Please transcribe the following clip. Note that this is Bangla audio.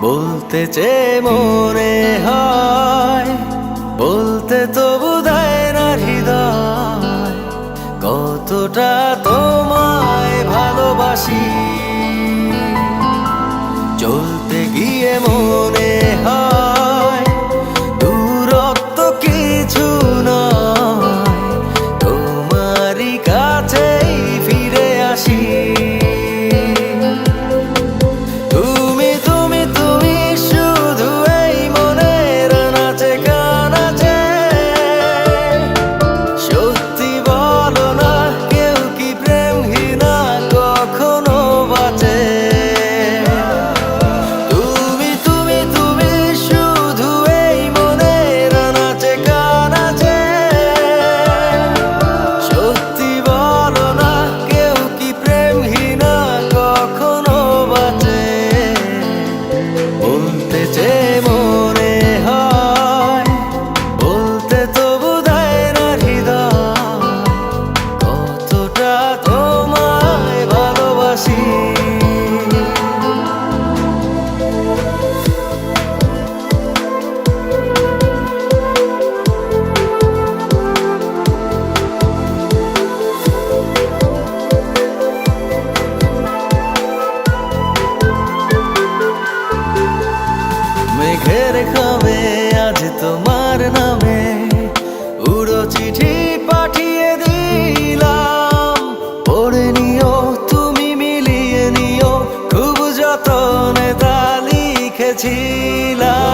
বলতে চেয়ে মনে হয়, বলতে তবু দেয় না হৃদয়, কতটা তোমায় ভালোবাসি। চলতে গিয়ে মনে হয় দূরত্ব কিছু নয়, তোমারই কাছেই ফিরে আসি। বলতে চেয়ে মনে হয়, বলতে তবু দেয় না হৃদয়, কতটা তোমায় ভালোবাসি। মেঘের খামে আজ তোমার নামে উড়ো চিঠি পাঠিয়ে দিলাম, পড়ে নিও তুমি, মিলিয়ে নিও, খুব যতনে তা লিখেছিলাম।